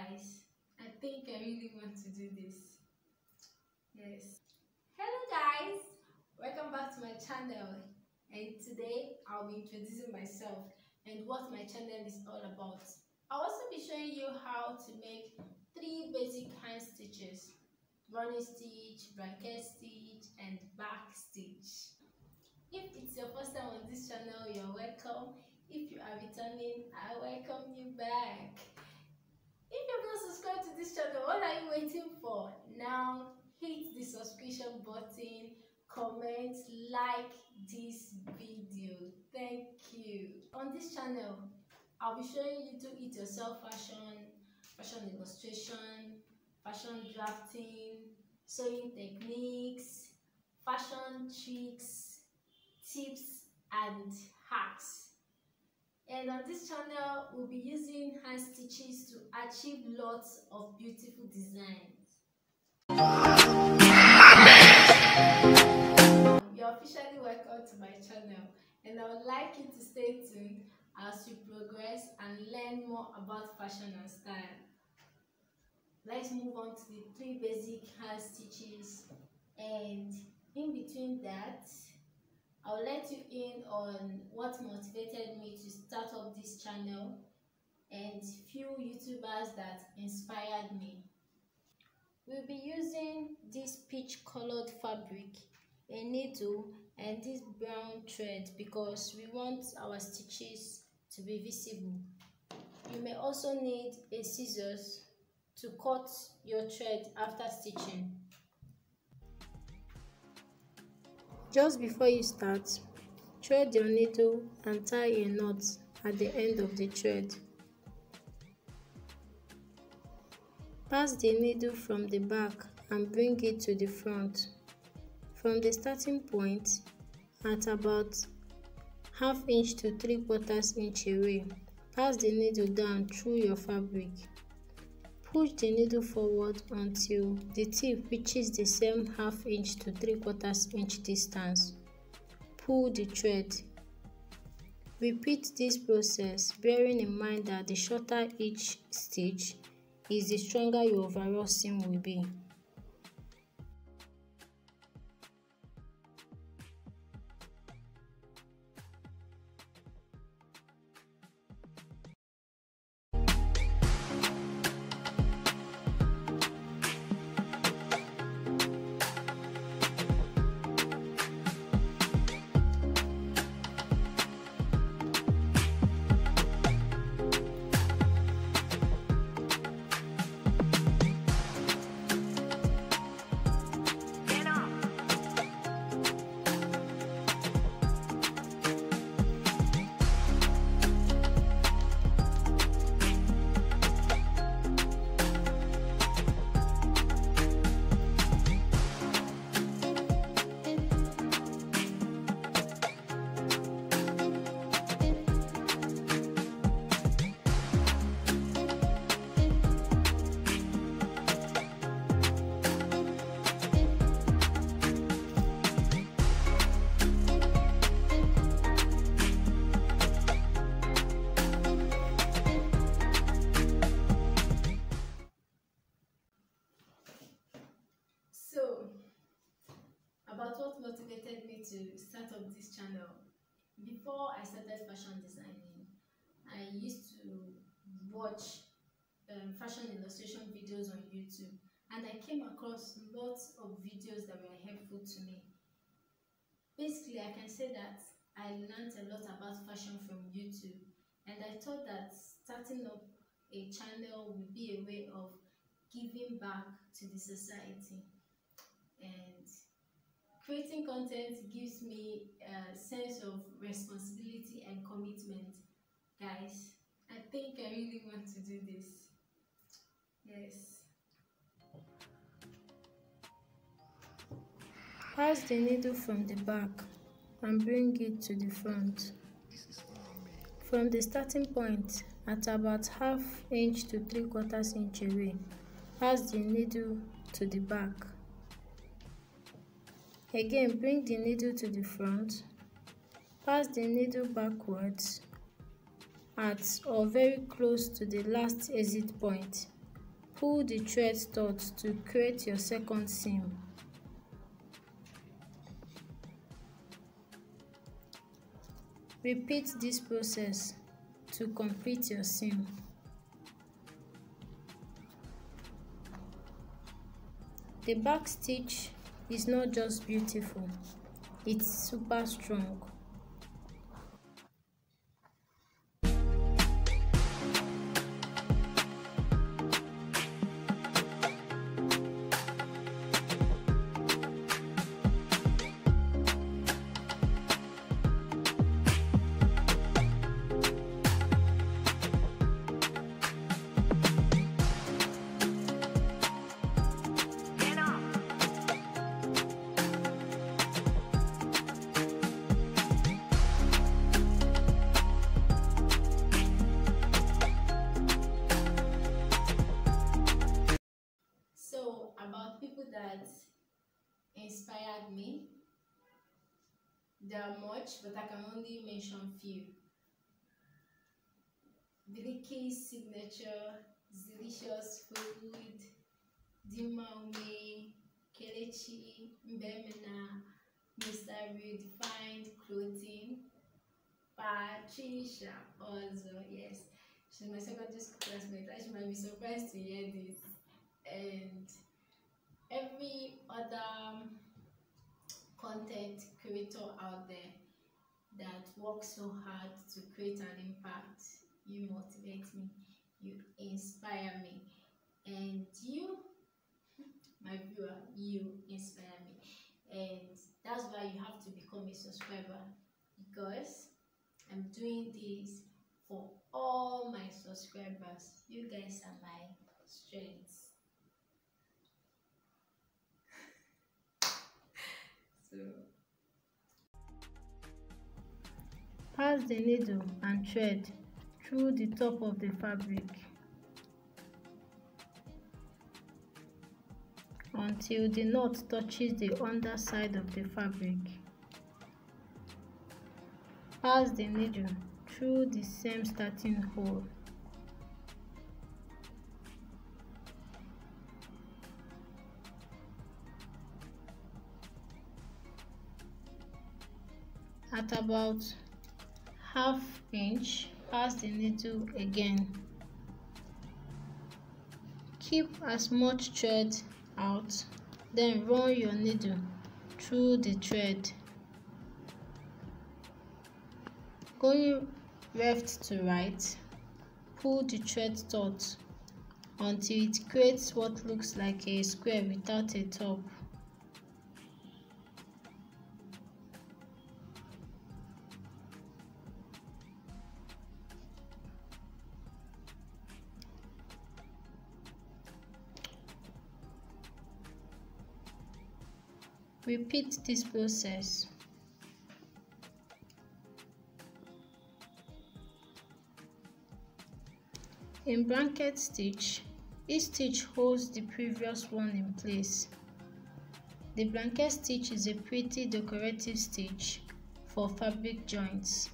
guys. I think I really want to do this. Yes. Hello guys, welcome back to my channel, and today I'll be introducing myself and what my channel is all about. I'll also be showing you how to make 3 basic hand stitches: running stitch, bracket stitch, and back stitch. If it's your first time on this channel, you're welcome. If you are returning, I welcome you back. If you've not subscribed to this channel, what are you waiting for? Now hit the subscription button, comment, like this video. Thank you. On this channel, I'll be showing you to eat yourself fashion illustration, fashion drafting, sewing techniques, fashion tricks, tips and hacks. And on this channel, we'll be using hand stitches to achieve lots of beautiful designs. You're officially welcome to my channel, and I would like you to stay tuned as we progress and learn more about fashion and style. Let's move on to the 3 basic hand stitches, and in between that, I'll let you in on what motivated me to start up this channel and few YouTubers that inspired me. We'll be using this peach colored fabric, a needle, and this brown thread because we want our stitches to be visible. You may also need a scissors to cut your thread after stitching. Just before you start, thread your needle and tie a knot at the end of the thread. Pass the needle from the back and bring it to the front. From the starting point, at about ½ inch to 3/4 inch away, pass the needle down through your fabric. Push the needle forward until the tip reaches the same ½ inch to 3/4 inch distance. Pull the thread. Repeat this process, bearing in mind that the shorter each stitch is, the stronger your overall seam will be. About what motivated me to start up this channel. Before I started fashion designing, I used to watch fashion illustration videos on YouTube, and I came across lots of videos that were helpful to me. Basically, I can say that I learned a lot about fashion from YouTube, and I thought that starting up a channel would be a way of giving back to the society. And creating content gives me a sense of responsibility and commitment. Guys, I think I really want to do this. Yes. Pass the needle from the back and bring it to the front. From the starting point, at about ½ inch to 3/4 inch away, pass the needle to the back. Again, bring the needle to the front, pass the needle backwards at or very close to the last exit point, Pull the thread stud to create your second seam. Repeat this process to complete your seam. The back stitch is not just beautiful, it's super strong. About people that inspired me, there are much, but I can only mention few. Techiques signature delicious food, Dimaume, Kelechi, Mbemena, Mr. Redefined Clothing, Patricia also, yes, she's my secondary school classmate. She might be surprised to hear this. And every other content creator out there that works so hard to create an impact. You motivate me, you inspire me, and you, my viewer, you inspire me. And that's why you have to become a subscriber, because I'm doing this for all my subscribers. You guys are my strength. Pass the needle and thread through the top of the fabric until the knot touches the underside of the fabric. Pass the needle through the same starting hole. At about ½ inch, pass the needle again. Keep as much thread out, then run your needle through the thread. Going left to right, pull the thread taut until it creates what looks like a square without a top. Repeat this process. In blanket stitch, each stitch holds the previous one in place. The blanket stitch is a pretty decorative stitch for fabric joints.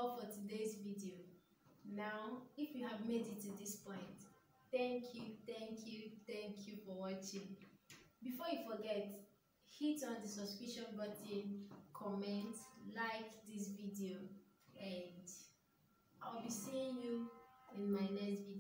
all for today's video. Now, if you have made it to this point, thank you for watching. Before you forget, hit on the subscription button, comment, like this video, and I'll be seeing you in my next video.